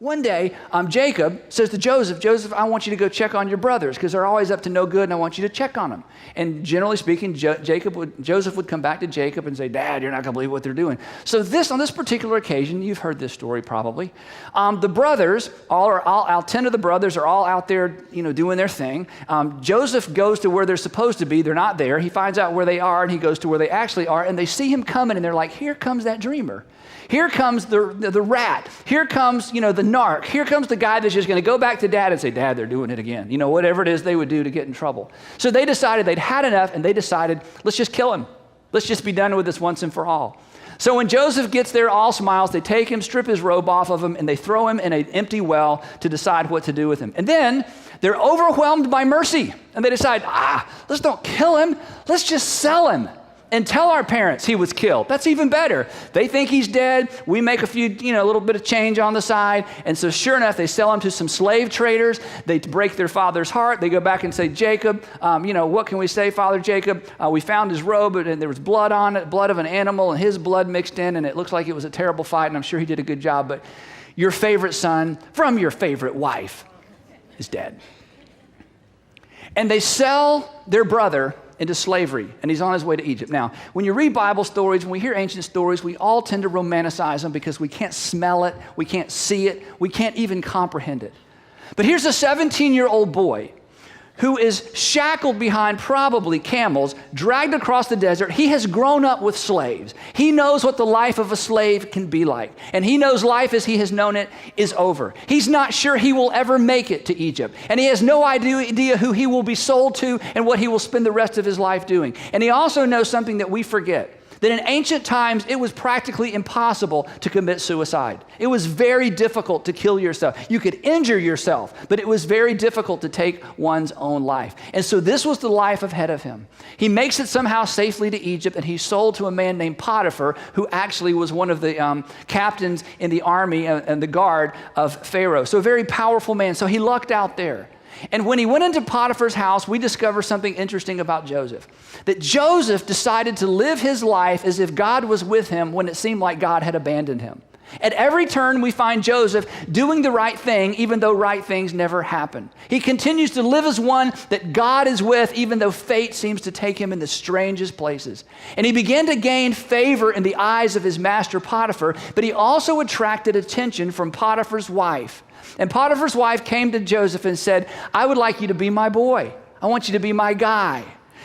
One day, Jacob says to Joseph, Joseph, I want you to go check on your brothers because they're always up to no good and I want you to check on them. And generally speaking, Joseph would come back to Jacob and say, Dad, you're not going to believe what they're doing. So on this particular occasion, you've heard this story probably, the brothers, 10 of the brothers are all out there, doing their thing. Joseph goes to where they're supposed to be. They're not there. He finds out where they are and he goes to where they actually are and they see him coming and they're like, here comes that dreamer. Here comes the rat. Here comes, the narc. Here comes the guy that's just going to go back to Dad and say, Dad, they're doing it again. Whatever it is they would do to get in trouble. So they decided they'd had enough and they decided, let's just kill him. Let's just be done with this once and for all. So when Joseph gets there, all smiles, they take him, strip his robe off of him, and they throw him in an empty well to decide what to do with him. And then they're overwhelmed by mercy and they decide, let's don't kill him. Let's just sell him. And tell our parents he was killed. That's even better. They think he's dead. We make a few, a little bit of change on the side. And so sure enough, they sell him to some slave traders. They break their father's heart. They go back and say, Jacob, what can we say, Father Jacob? We found his robe and there was blood on it, blood of an animal and his blood mixed in. And it looks like it was a terrible fight. And I'm sure he did a good job. But your favorite son from your favorite wife is dead. And they sell their brother into slavery, and he's on his way to Egypt. Now, when you read Bible stories, when we hear ancient stories, we all tend to romanticize them because we can't smell it, we can't see it, we can't even comprehend it. But here's a 17-year-old boy who is shackled behind probably camels, dragged across the desert. He has grown up with slaves. He knows what the life of a slave can be like. And he knows life as he has known it is over. He's not sure he will ever make it to Egypt. And he has no idea who he will be sold to and what he will spend the rest of his life doing. And he also knows something that we forget, that in ancient times, it was practically impossible to commit suicide. It was very difficult to kill yourself. You could injure yourself, but it was very difficult to take one's own life. And so this was the life ahead of him. He makes it somehow safely to Egypt, and he's sold to a man named Potiphar, who actually was one of the captains in the army and the guard of Pharaoh. So a very powerful man. So he lucked out there. And when he went into Potiphar's house, we discover something interesting about Joseph. That Joseph decided to live his life as if God was with him when it seemed like God had abandoned him. At every turn, we find Joseph doing the right thing, even though right things never happen. He continues to live as one that God is with, even though fate seems to take him in the strangest places. And he began to gain favor in the eyes of his master Potiphar, but he also attracted attention from Potiphar's wife. And Potiphar's wife came to Joseph and said, I would like you to be my boy. I want you to be my guy.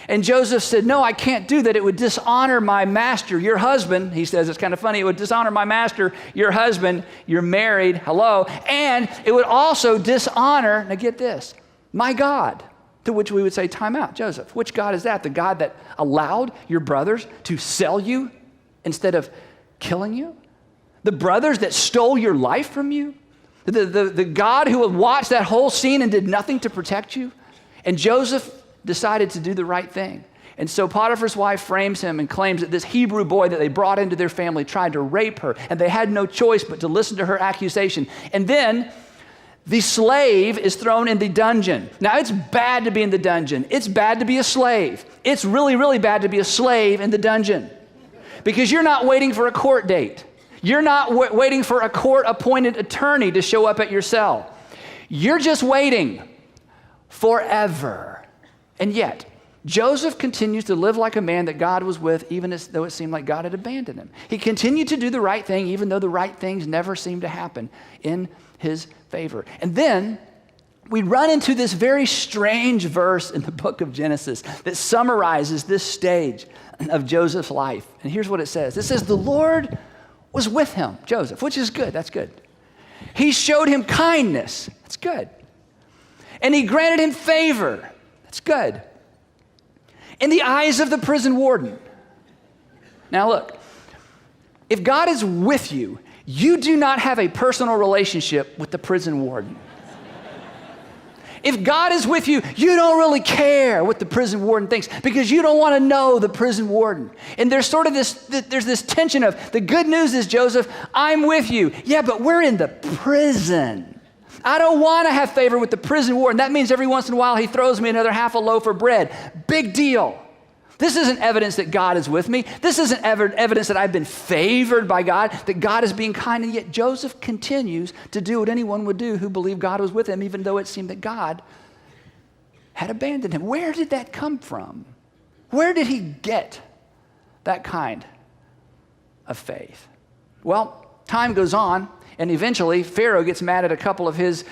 And Joseph said, no, I can't do that. It would dishonor my master, your husband. He says, it's kind of funny. It would dishonor my master, your husband. You're married. Hello. And it would also dishonor, now get this, my God. To which we would say, time out, Joseph. Which God is that? The God that allowed your brothers to sell you instead of killing you? The brothers that stole your life from you? The God who had watched that whole scene and did nothing to protect you? And Joseph decided to do the right thing. And so Potiphar's wife frames him and claims that this Hebrew boy that they brought into their family tried to rape her, and they had no choice but to listen to her accusation. And then the slave is thrown in the dungeon. Now, it's bad to be in the dungeon. It's bad to be a slave. It's really, really bad to be a slave in the dungeon because you're not waiting for a court date. You're not waiting for a court-appointed attorney to show up at your cell. You're just waiting forever. And yet, Joseph continues to live like a man that God was with, even as though it seemed like God had abandoned him. He continued to do the right thing, even though the right things never seemed to happen in his favor. And then we run into this very strange verse in the book of Genesis that summarizes this stage of Joseph's life. And here's what it says. It says, the Lord was with him, Joseph, which is good. That's good. He showed him kindness. That's good. And he granted him favor. That's good. In the eyes of the prison warden. Now look, if God is with you, you do not have a personal relationship with the prison warden. If God is with you, you don't really care what the prison warden thinks because you don't want to know the prison warden. And there's sort of there's this tension of, the good news is, Joseph, I'm with you. Yeah, but we're in the prison. I don't want to have favor with the prison warden. That means every once in a while he throws me another half a loaf of bread. Big deal. This isn't evidence that God is with me. This isn't evidence that I've been favored by God, that God is being kind. And yet Joseph continues to do what anyone would do who believed God was with him, even though it seemed that God had abandoned him. Where did that come from? Where did he get that kind of faith? Well, time goes on, and eventually Pharaoh gets mad at a couple of his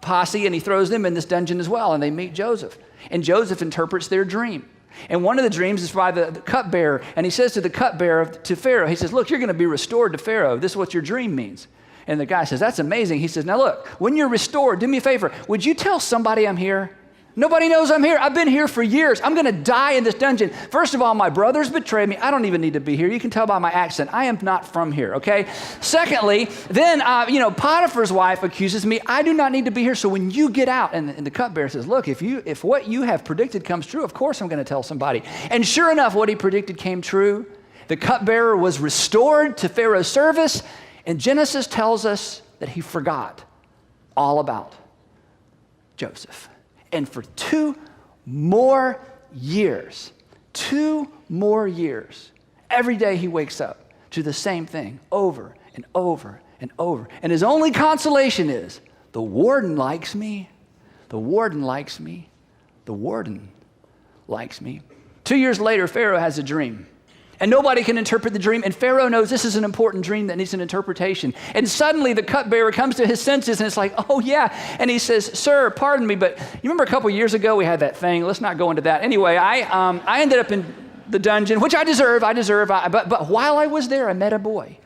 posse, and he throws them in this dungeon as well, and they meet Joseph. And Joseph interprets their dream. And one of the dreams is by the cupbearer, and he says to the cupbearer, to Pharaoh, he says, look, you're going to be restored to Pharaoh. This is what your dream means. And the guy says, that's amazing. He says, now look, when you're restored, do me a favor. Would you tell somebody I'm here? Nobody knows I'm here. I've been here for years. I'm going to die in this dungeon. First of all, my brothers betrayed me. I don't even need to be here. You can tell by my accent. I am not from here, okay? Secondly, then, Potiphar's wife accuses me. I do not need to be here. So when you get out, and the cupbearer says, look, if what you have predicted comes true, of course I'm going to tell somebody. And sure enough, what he predicted came true. The cupbearer was restored to Pharaoh's service, and Genesis tells us that he forgot all about Joseph. And for 2 more years, every day he wakes up to the same thing over and over and over. And his only consolation is, the warden likes me, the warden likes me, the warden likes me. 2 years later, Pharaoh has a dream. And nobody can interpret the dream. And Pharaoh knows this is an important dream that needs an interpretation. And suddenly the cupbearer comes to his senses and it's like, oh yeah. And he says, sir, pardon me, but you remember a couple years ago we had that thing. Let's not go into that. Anyway, I ended up in the dungeon, which I deserve. But while I was there, I met a boy.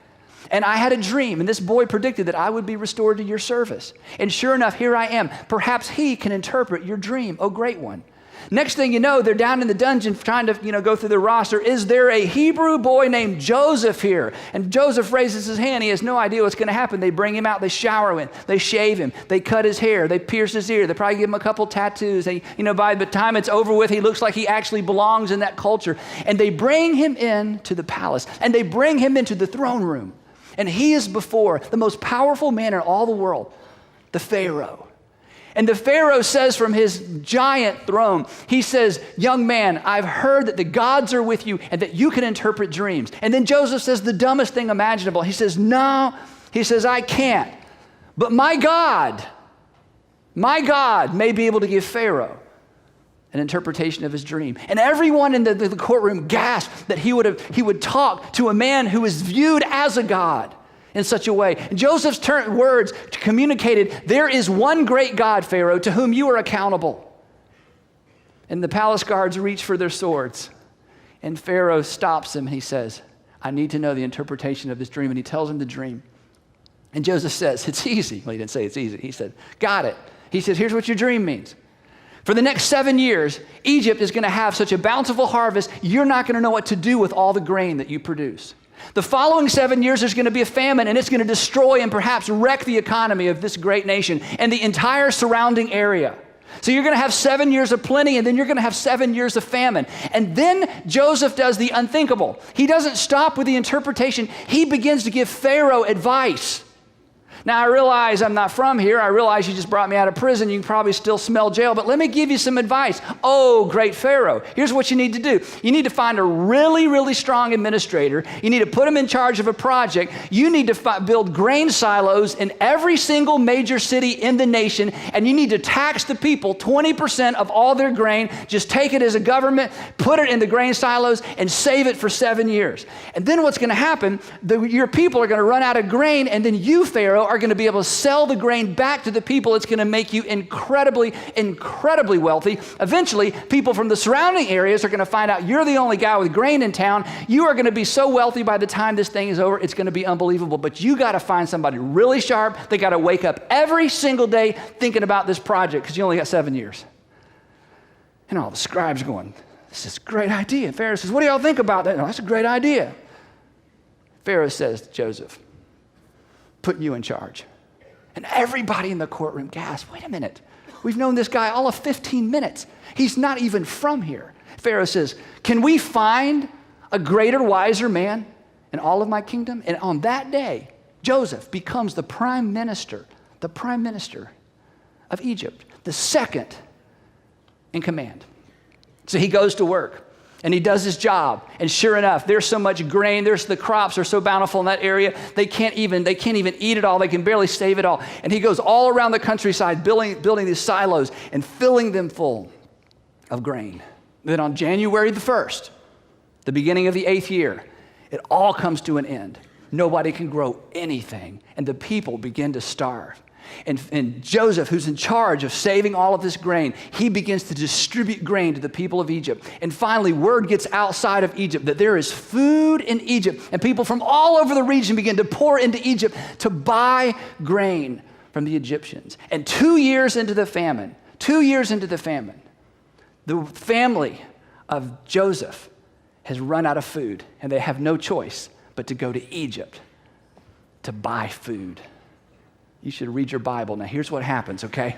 And I had a dream, and this boy predicted that I would be restored to your service. And sure enough, here I am. Perhaps he can interpret your dream, oh great one. Next thing you know, they're down in the dungeon trying to, go through the roster. Is there a Hebrew boy named Joseph here? And Joseph raises his hand. He has no idea what's going to happen. They bring him out. They shower him. They shave him. They cut his hair. They pierce his ear. They probably give him a couple tattoos. By the time it's over with, he looks like he actually belongs in that culture. And they bring him in to the palace. And they bring him into the throne room. And he is before the most powerful man in all the world, the Pharaoh. And the Pharaoh says from his giant throne, he says, young man, I've heard that the gods are with you and that you can interpret dreams. And then Joseph says the dumbest thing imaginable. He says, no, he says, I can't. But my God may be able to give Pharaoh an interpretation of his dream. And everyone in the courtroom gasped that he would talk to a man who was viewed as a god in such a way. And Joseph's words communicated, there is one great God, Pharaoh, to whom you are accountable. And the palace guards reach for their swords. And Pharaoh stops him. He says, I need to know the interpretation of this dream. And he tells him the dream. And Joseph says, it's easy. Well, he didn't say it's easy. He said, got it. He says, here's what your dream means. For the next 7 years, Egypt is going to have such a bountiful harvest, you're not going to know what to do with all the grain that you produce. The following 7 years, there's going to be a famine, and it's going to destroy and perhaps wreck the economy of this great nation and the entire surrounding area. So you're going to have 7 years of plenty, and then you're going to have 7 years of famine. And then Joseph does the unthinkable. He doesn't stop with the interpretation. He begins to give Pharaoh advice. Now, I realize I'm not from here. I realize you just brought me out of prison. You can probably still smell jail, but let me give you some advice. Oh, great Pharaoh, here's what you need to do. You need to find a really, really strong administrator. You need to put him in charge of a project. You need to build grain silos in every single major city in the nation, and you need to tax the people 20% of all their grain. Just take it as a government, put it in the grain silos, and save it for 7 years. And then what's going to happen, your people are going to run out of grain, and then you, Pharaoh, are going to be able to sell the grain back to the people. It's going to make you incredibly, incredibly wealthy. Eventually, people from the surrounding areas are going to find out you're the only guy with grain in town. You are going to be so wealthy by the time this thing is over, it's going to be unbelievable. But you got to find somebody really sharp. They got to wake up every single day thinking about this project because you only got 7 years. And all the scribes going, this is a great idea. Pharaoh says, what do y'all think about that? No, that's a great idea. Pharaoh says to Joseph, put you in charge. And everybody in the courtroom gasped, wait a minute. We've known this guy all of 15 minutes. He's not even from here. Pharaoh says, can we find a greater, wiser man in all of my kingdom? And on that day, Joseph becomes the prime minister of Egypt, the second in command. So he goes to work. And he does his job. And sure enough, there's so much grain. The crops are so bountiful in that area. They can't even eat it all. They can barely save it all. And he goes all around the countryside building these silos and filling them full of grain. Then on January the 1st, the beginning of the 8th year, it all comes to an end. Nobody can grow anything. And the people begin to starve. And Joseph, who's in charge of saving all of this grain, he begins to distribute grain to the people of Egypt. And finally, word gets outside of Egypt that there is food in Egypt. And people from all over the region begin to pour into Egypt to buy grain from the Egyptians. And 2 years into the famine, the family of Joseph has run out of food. And they have no choice but to go to Egypt to buy food. You should read your Bible. Now, here's what happens, okay?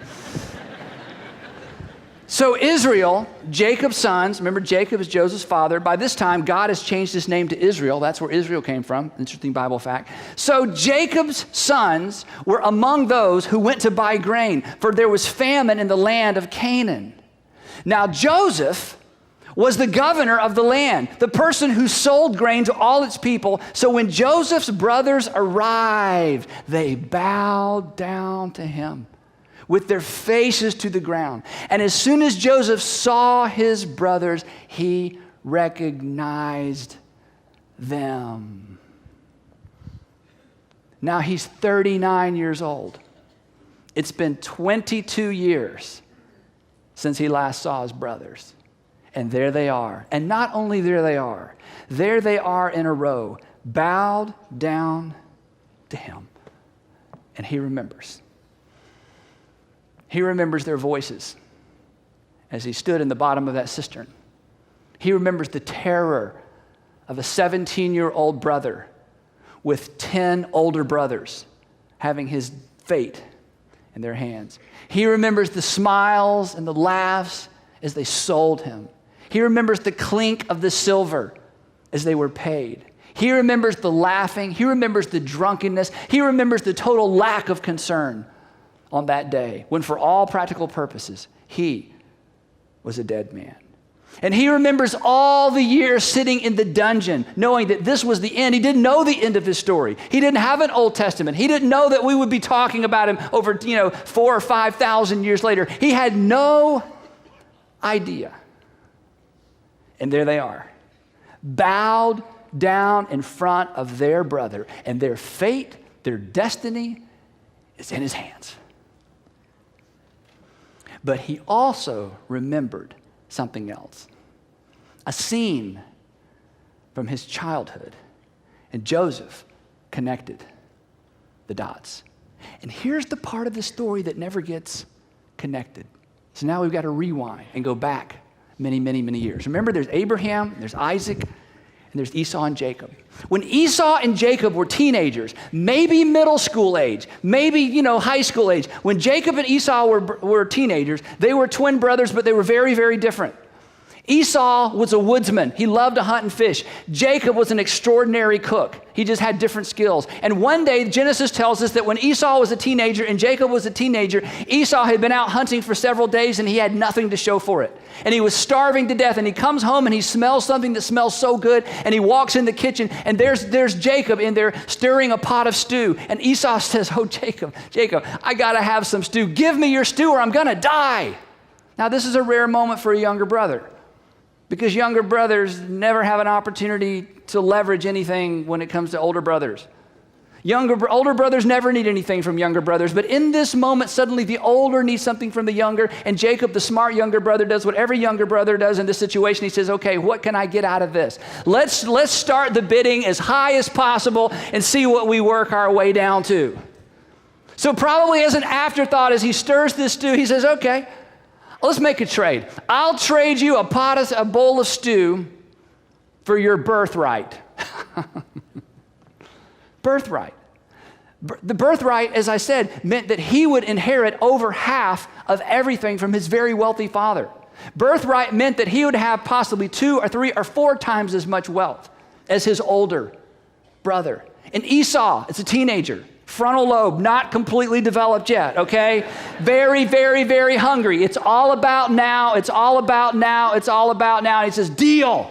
So Israel, Jacob's sons, remember Jacob is Joseph's father. By this time, God has changed his name to Israel. That's where Israel came from. Interesting Bible fact. So Jacob's sons were among those who went to buy grain, for there was famine in the land of Canaan. Now Joseph was the governor of the land, the person who sold grain to all its people. So when Joseph's brothers arrived, they bowed down to him with their faces to the ground. And as soon as Joseph saw his brothers, he recognized them. Now he's 39 years old. It's been 22 years since he last saw his brothers. And there they are. And not only there they are in a row, bowed down to him. And he remembers. He remembers their voices as he stood in the bottom of that cistern. He remembers the terror of a 17-year-old brother with 10 older brothers having his fate in their hands. He remembers the smiles and the laughs as they sold him. He remembers the clink of the silver as they were paid. He remembers the laughing. He remembers the drunkenness. He remembers the total lack of concern on that day when, for all practical purposes, he was a dead man. And he remembers all the years sitting in the dungeon, knowing that this was the end. He didn't know the end of his story. He didn't have an Old Testament. He didn't know that we would be talking about him over, 4,000 or 5,000 years later. He had no idea. And there they are, bowed down in front of their brother, and their fate, their destiny is in his hands. But he also remembered something else, a scene from his childhood, and Joseph connected the dots. And here's the part of the story that never gets connected. So now we've got to rewind and go back many, many, many years. Remember, there's Abraham, there's Isaac, and there's Esau and Jacob. When Esau and Jacob were teenagers, maybe middle school age, maybe, high school age, when Jacob and Esau were teenagers, they were twin brothers, but they were very, very different. Esau was a woodsman. He loved to hunt and fish. Jacob was an extraordinary cook. He just had different skills. And one day, Genesis tells us that when Esau was a teenager and Jacob was a teenager, Esau had been out hunting for several days and he had nothing to show for it. And he was starving to death. And he comes home and he smells something that smells so good. And he walks in the kitchen and there's Jacob in there stirring a pot of stew. And Esau says, "Oh, Jacob, I got to have some stew. Give me your stew or I'm going to die." Now, this is a rare moment for a younger brother, because younger brothers never have an opportunity to leverage anything when it comes to older brothers. Older brothers never need anything from younger brothers, but in this moment, suddenly the older needs something from the younger, and Jacob, the smart younger brother, does what every younger brother does in this situation. He says, "Okay, what can I get out of this? Let's start the bidding as high as possible and see what we work our way down to." So probably as an afterthought, as he stirs this stew, he says, "Okay, let's make a trade. I'll trade you a bowl of stew for your birthright." Birthright. The birthright, as I said, meant that he would inherit over half of everything from his very wealthy father. Birthright meant that he would have possibly 2 or 3 or 4 times as much wealth as his older brother. And Esau, it's a teenager, Frontal lobe, not completely developed yet, okay? Very, very, very hungry. It's all about now. It's all about now. It's all about now. And he says, deal.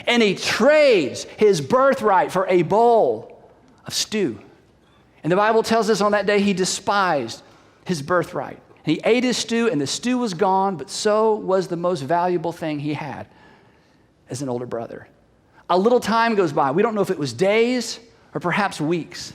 And he trades his birthright for a bowl of stew. And the Bible tells us on that day he despised his birthright. And he ate his stew, and the stew was gone, but so was the most valuable thing he had as an older brother. A little time goes by. We don't know if it was days or perhaps weeks.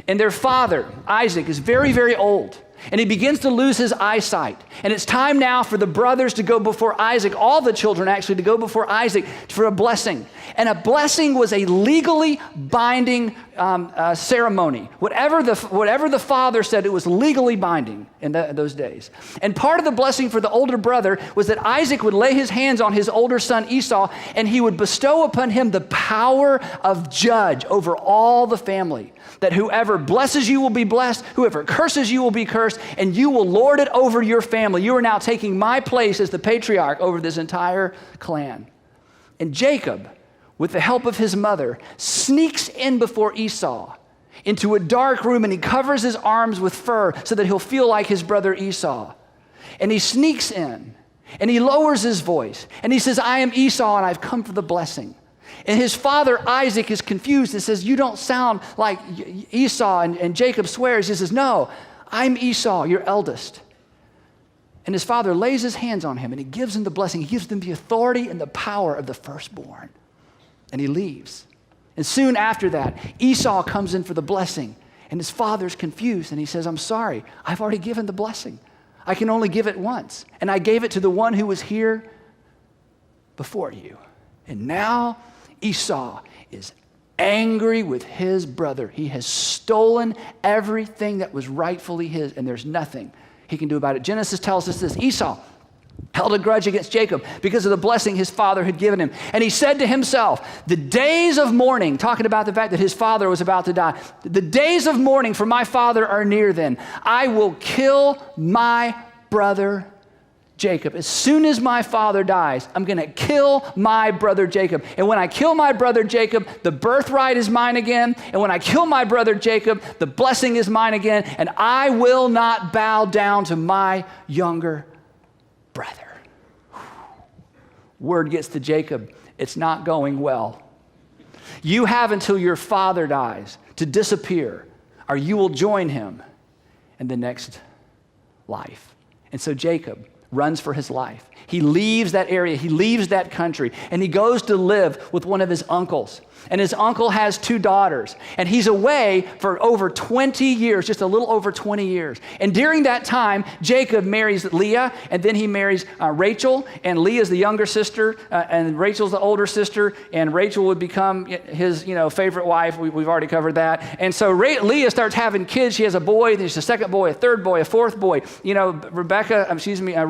And their father, Isaac, is very, very old. And he begins to lose his eyesight. And it's time now for the brothers to go before Isaac, all the children actually, to go before Isaac for a blessing. And a blessing was a legally binding ceremony. Whatever the father said, it was legally binding in those days. And part of the blessing for the older brother was that Isaac would lay his hands on his older son Esau, and he would bestow upon him the power of judge over all the family. That whoever blesses you will be blessed, whoever curses you will be cursed, and you will lord it over your family. You are now taking my place as the patriarch over this entire clan. And Jacob, with the help of his mother, sneaks in before Esau into a dark room, and he covers his arms with fur so that he'll feel like his brother Esau. And he sneaks in, and he lowers his voice, and he says, I am Esau, and I've come for the blessing. And his father, Isaac, is confused and says, you don't sound like Esau. And Jacob swears. He says, no, I'm Esau, your eldest. And his father lays his hands on him, and he gives him the blessing. He gives them the authority and the power of the firstborn. And he leaves. And soon after that, Esau comes in for the blessing. And his father's confused, and he says, I'm sorry, I've already given the blessing. I can only give it once. And I gave it to the one who was here before you. And now Esau is angry with his brother. He has stolen everything that was rightfully his, and there's nothing he can do about it. Genesis tells us this: Esau held a grudge against Jacob because of the blessing his father had given him. And he said to himself, the days of mourning, talking about the fact that his father was about to die, the days of mourning for my father are near then. I will kill my brother Jacob. As soon as my father dies, I'm going to kill my brother Jacob. And when I kill my brother Jacob, the birthright is mine again. And when I kill my brother Jacob, the blessing is mine again. And I will not bow down to my younger brother. Word gets to Jacob, it's not going well. You have until your father dies to disappear, or you will join him in the next life. And so Jacob runs for his life. He leaves that area, he leaves that country, and he goes to live with one of his uncles. And his uncle has 2 daughters, and he's away for over 20 years, just a little over 20 years. And during that time, Jacob marries Leah, and then he marries Rachel, and Leah's the younger sister, and Rachel's the older sister, and Rachel would become his, favorite wife. We've already covered that. And so Leah starts having kids. She has a boy, there's a second boy, a third boy, a fourth boy.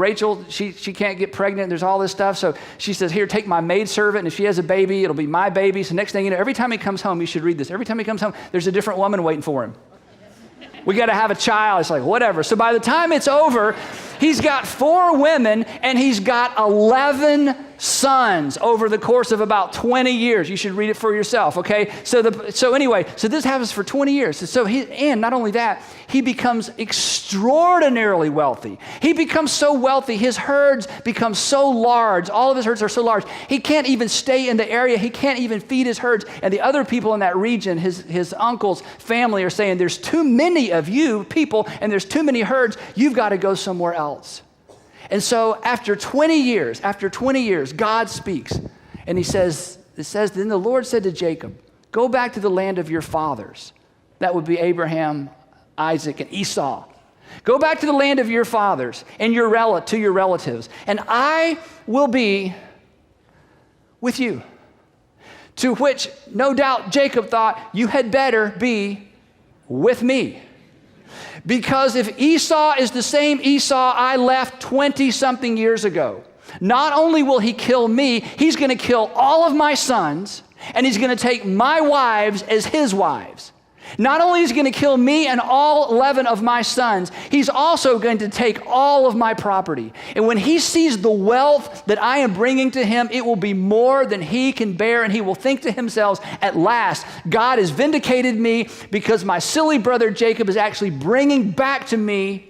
Rachel, she can't get pregnant. There's all this stuff. So she says, here, take my maidservant, and if she has a baby, it'll be my baby. So next thing you know, every time he comes home, you should read this. Every time he comes home, there's a different woman waiting for him. We got to have a child. It's like, whatever. So by the time it's over, he's got 4 women, and he's got 11 sons over the course of about 20 years. You should read it for yourself, okay? So this happens for 20 years. And not only that, he becomes extraordinarily wealthy. He becomes so wealthy, his herds become so large. All of his herds are so large, he can't even stay in the area. He can't even feed his herds. And the other people in that region, his uncle's family, are saying, there's too many of you people, and there's too many herds. You've got to go somewhere else. And so after 20 years, God speaks, and it says, then the Lord said to Jacob, go back to the land of your fathers. That would be Abraham, Isaac, and Esau. Go back to the land of your fathers and to your relatives, and I will be with you. To which, no doubt, Jacob thought, you had better be with me. Because if Esau is the same Esau I left 20-something years ago, not only will he kill me, he's going to kill all of my sons, and he's going to take my wives as his wives. Not only is he going to kill me and all 11 of my sons, he's also going to take all of my property. And when he sees the wealth that I am bringing to him, it will be more than he can bear. And he will think to himself, at last, God has vindicated me because my silly brother Jacob is actually bringing back to me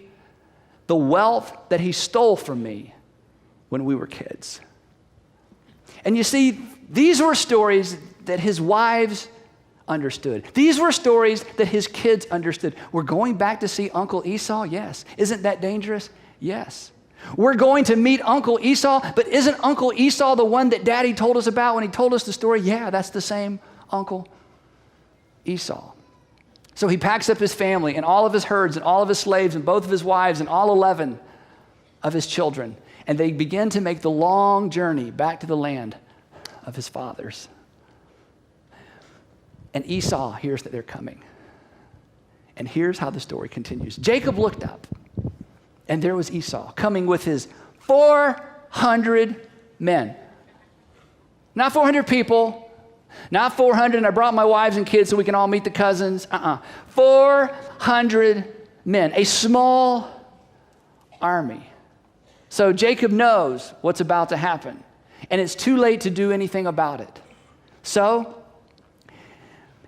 the wealth that he stole from me when we were kids. And you see, these were stories that his wives understood. These were stories that his kids understood. We're going back to see Uncle Esau? Yes. Isn't that dangerous? Yes. We're going to meet Uncle Esau, but isn't Uncle Esau the one that Daddy told us about when he told us the story? Yeah, that's the same Uncle Esau. So he packs up his family and all of his herds and all of his slaves and both of his wives and all 11 of his children, and they begin to make the long journey back to the land of his fathers. And Esau hears that they're coming. And here's how the story continues. Jacob looked up, and there was Esau coming with his 400 men. Not 400 people, not 400, and I brought my wives and kids so we can all meet the cousins. 400 men, a small army. So Jacob knows what's about to happen, and it's too late to do anything about it. So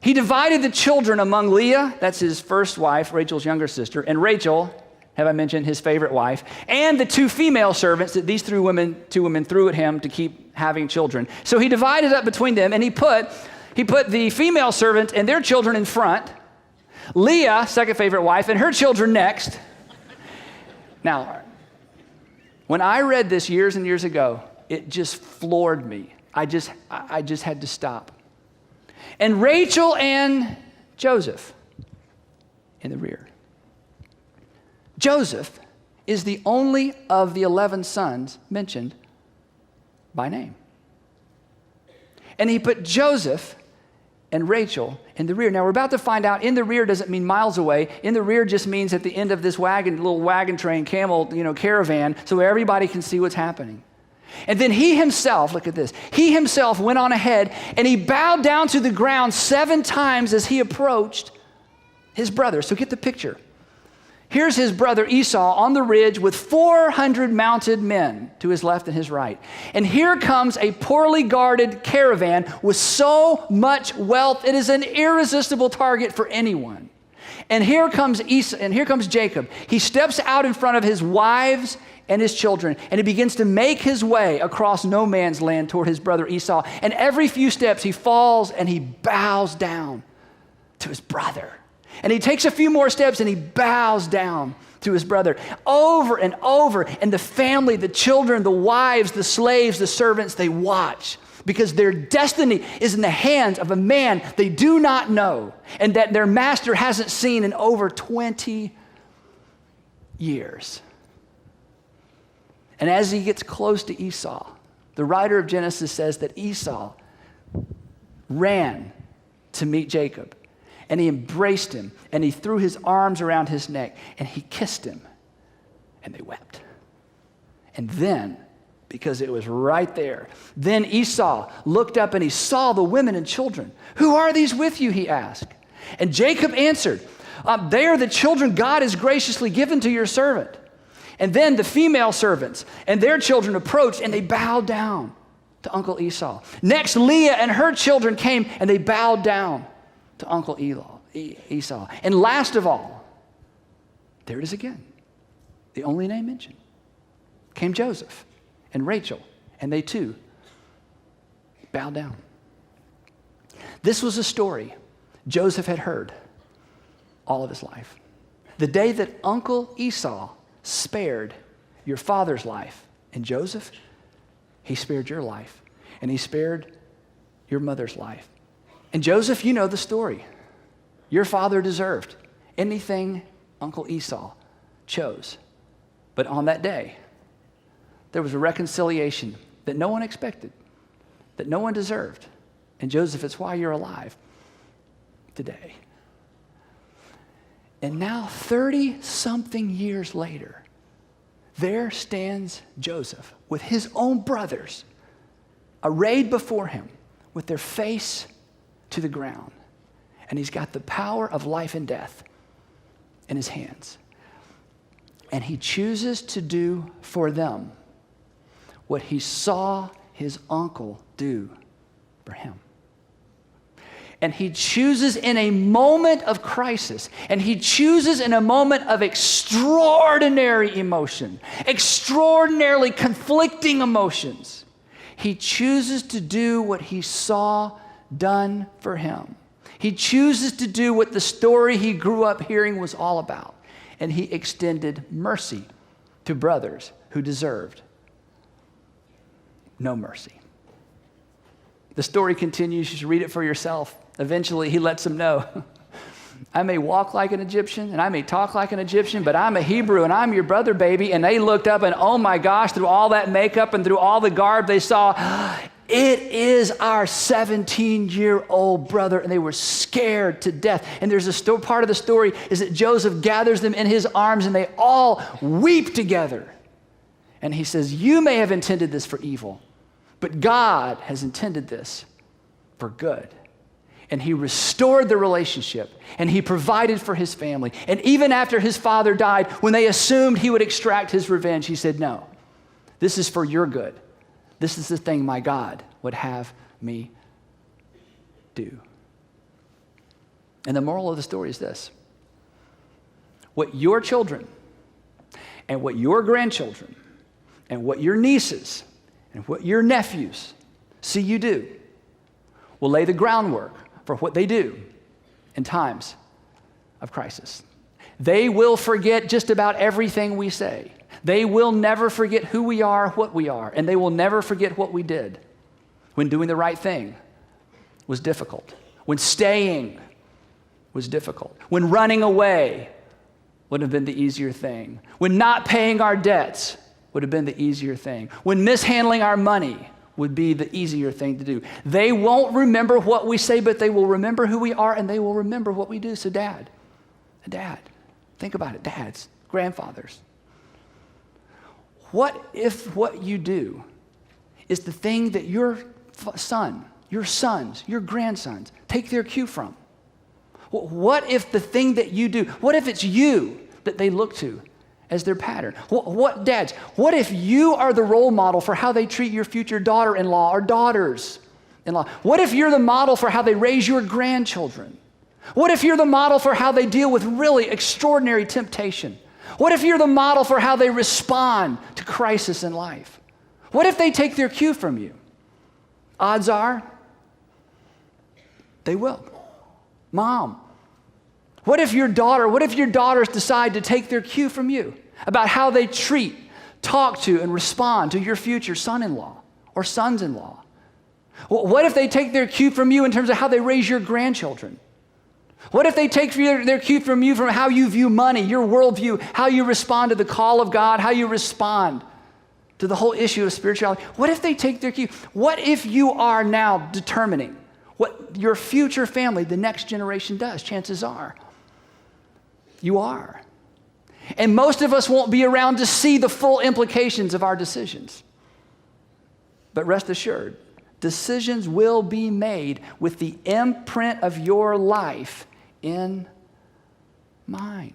he divided the children among Leah, that's his first wife, Rachel's younger sister, and Rachel, have I mentioned, his favorite wife, and the 2 female servants that these 2 women threw at him to keep having children. So he divided up between them, and he put the female servant and their children in front, Leah, second favorite wife, and her children next. Now, when I read this years and years ago, it just floored me. I just had to stop. And Rachel and Joseph in the rear. Joseph is the only of the 11 sons mentioned by name. And he put Joseph and Rachel in the rear. Now we're about to find out in the rear doesn't mean miles away. In the rear just means at the end of this little wagon train, camel, caravan, so everybody can see what's happening. And then he himself, look at this, he himself went on ahead and he bowed down to the ground 7 times as he approached his brother. So get the picture. Here's his brother Esau on the ridge with 400 mounted men to his left and his right. And here comes a poorly guarded caravan with so much wealth, it is an irresistible target for anyone. And here comes Esau, and here comes Jacob. He steps out in front of his wives and his children, and he begins to make his way across no man's land toward his brother Esau. And every few steps he falls and he bows down to his brother. And he takes a few more steps and he bows down to his brother over and over. And the family, the children, the wives, the slaves, the servants, they watch because their destiny is in the hands of a man they do not know and that their master hasn't seen in over 20 years. And as he gets close to Esau, the writer of Genesis says that Esau ran to meet Jacob. And he embraced him, and he threw his arms around his neck, and he kissed him, and they wept. And then, because it was right there, then Esau looked up and he saw the women and children. "Who are these with you?" he asked. And Jacob answered, "They are the children God has graciously given to your servant." And then the female servants and their children approached, and they bowed down to Uncle Esau. Next, Leah and her children came, and they bowed down to Uncle Esau. And last of all, there it is again, the only name mentioned, came Joseph and Rachel, and they too bowed down. This was a story Joseph had heard all of his life. The day that Uncle Esau spared your father's life, and Joseph, he spared your life, and he spared your mother's life. And Joseph, you know the story. Your father deserved anything Uncle Esau chose. But on that day, there was a reconciliation that no one expected, that no one deserved. And Joseph, it's why you're alive today. And now, 30-something years later, there stands Joseph with his own brothers, arrayed before him with their face to the ground. and he's got the power of life and death in his hands. And he chooses to do for them what he saw his uncle do for him. And he chooses in a moment of crisis, and he chooses in a moment of extraordinary emotion, extraordinarily conflicting emotions. He chooses to do what he saw done for him. He chooses to do what the story he grew up hearing was all about. And he extended mercy to brothers who deserved no mercy. The story continues. You should read it for yourself. Eventually, he lets them know, I may walk like an Egyptian and I may talk like an Egyptian, but I'm a Hebrew and I'm your brother, baby. And they looked up and, oh my gosh, through all that makeup and through all the garb, they saw, it is our 17-year-old brother. And they were scared to death. And there's a part of the story is that Joseph gathers them in his arms and they all weep together. And he says, you may have intended this for evil, but God has intended this for good. And he restored the relationship, and he provided for his family. And even after his father died, when they assumed he would extract his revenge, he said, no, this is for your good. This is the thing my God would have me do. And the moral of the story is this. What your children and what your grandchildren and what your nieces and what your nephews see you do will lay the groundwork for what they do in times of crisis. They will forget just about everything we say. They will never forget who we are, what we are, and they will never forget what we did when doing the right thing was difficult, when staying was difficult, when running away would have been the easier thing, when not paying our debts would have been the easier thing, when mishandling our money would be the easier thing to do. They won't remember what we say, but they will remember who we are, and they will remember what we do. So dad, think about it, dads, grandfathers. What if what you do is the thing that your son, your sons, your grandsons take their cue from? What if the thing that you do, what if it's you that they look to as their pattern? What dads, what if you are the role model for how they treat your future daughter-in-law or daughters-in-law? What if you're the model for how they raise your grandchildren? What if you're the model for how they deal with really extraordinary temptation? What if you're the model for how they respond to crisis in life? What if they take their cue from you? Odds are, they will. Mom, what if your daughters decide to take their cue from you about how they treat, talk to, and respond to your future son-in-law or sons-in-law? What if they take their cue from you in terms of how they raise your grandchildren? What if they take their cue from you from how you view money, your worldview, how you respond to the call of God, how you respond to the whole issue of spirituality? What if they take their cue? What if you are now determining what your future family, the next generation, does? Chances are you are. And most of us won't be around to see the full implications of our decisions. But rest assured, decisions will be made with the imprint of your life in mind.